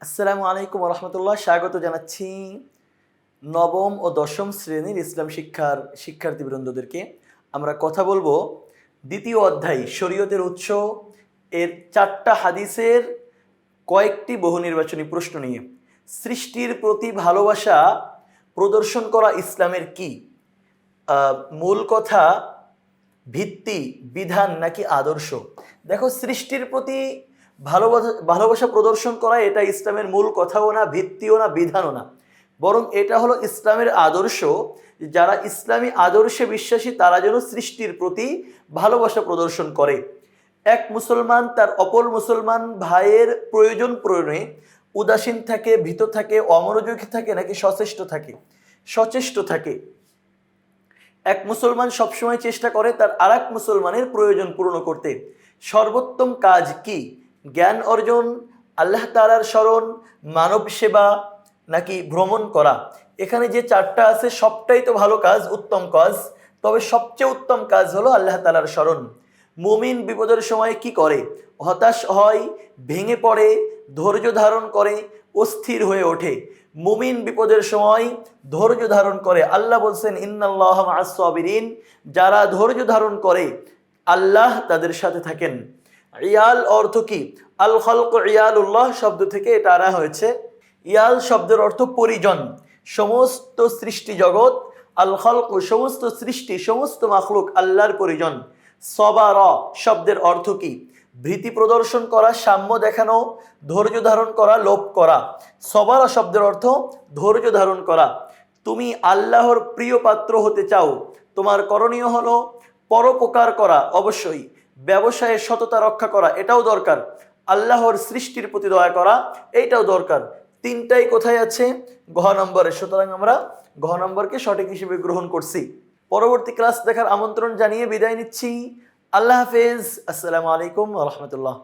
আসসালামু আলাইকুম রহমতুল্লাহ। স্বাগত জানাচ্ছি নবম ও দশম শ্রেণীর ইসলাম শিক্ষার শিক্ষার্থীবৃন্দদেরকে। আমরা কথা বলবো দ্বিতীয় অধ্যায় শরীয়তের উৎস এর 4টা হাদিসের কয়েকটি বহু নির্বাচনী প্রশ্ন নিয়ে। সৃষ্টির প্রতি ভালোবাসা প্রদর্শন করা ইসলামের কি? মূল কথা, ভিত্তি, বিধান নাকি আদর্শ? দেখো, সৃষ্টির প্রতি ভালোবাসা প্রদর্শন করা এটা ইসলামের মূল কথাও না, ভিত্তিও না, বিধানও না, বরং এটা হলো ইসলামের আদর্শ। যারা ইসলামী আদর্শে বিশ্বাসী তারা যেন সৃষ্টির প্রতি ভালোবাসা প্রদর্শন করে। এক মুসলমান তার অপর মুসলমান ভাইয়ের প্রয়োজন পূরণে উদাসীন থাকে, ভীত থাকে, অমনোযোগী থাকে নাকি সচেষ্ট থাকে? এক মুসলমান সবসময় চেষ্টা করে তার আরেক মুসলমানের প্রয়োজন পূর্ণ করতে। সর্বোত্তম কাজ কি? জ্ঞান অর্জন, আল্লাহ তাআলার স্মরণ, মানব সেবা নাকি ভ্রমণ করা? এখানে যে 4টা আছে সবটাই তো ভালো কাজ, উত্তম কাজ, তবে সবচেয়ে উত্তম কাজ হলো আল্লাহ তাআলার স্মরণ। মুমিন বিপদের সময় কি করে? হতাশ হয়, ভেঙে পড়ে, ধৈর্য ধারণ করে, অস্থির হয়ে ওঠে। মুমিন বিপদের সময় ধৈর্য ধারণ করে। আল্লাহ বলছেন ইন্নাল্লাহা মাআস সাবিরিন, যারা ধৈর্য ধারণ করে আল্লাহ তাদের সাথে থাকেন। ইয়াল অর্থ কি? আল খালক ইয়ালুল্লাহ শব্দ থেকে এটা আনা হয়েছে। ইয়াল শব্দের অর্থ পরিজন, সমস্ত সৃষ্টি জগৎ। আল খালক সমস্ত সৃষ্টি, সমস্ত মাখলুক আল্লাহর পরিজন। সবারা শব্দের অর্থ কি? ভীতি প্রদর্শন করা, সাম্য দেখানো, ধৈর্য ধারণ করা, লোভ করা। সবারা শব্দের অর্থ ধৈর্য ধারণ করা। তুমি আল্লাহর প্রিয় পাত্র হতে চাও, তোমার করণীয় হলো পরোপকার করা। অবশ্যই ব্যবসায়ে সততা রক্ষা করা, এটাও দরকার। আল্লাহর সৃষ্টির প্রতি দয়া করা, এইটাও দরকার। 3টাই কোথায় আছে? ঘ নম্বরে। সুতরাং আমরা ঘ নম্বরকে সঠিক হিসেবে গ্রহণ করছি। পরবর্তী ক্লাস দেখার আমন্ত্রণ জানিয়ে বিদায় নিচ্ছি। আল্লাহ হাফেজ। আসসালামু আলাইকুম ওয়া রাহমাতুল্লাহ।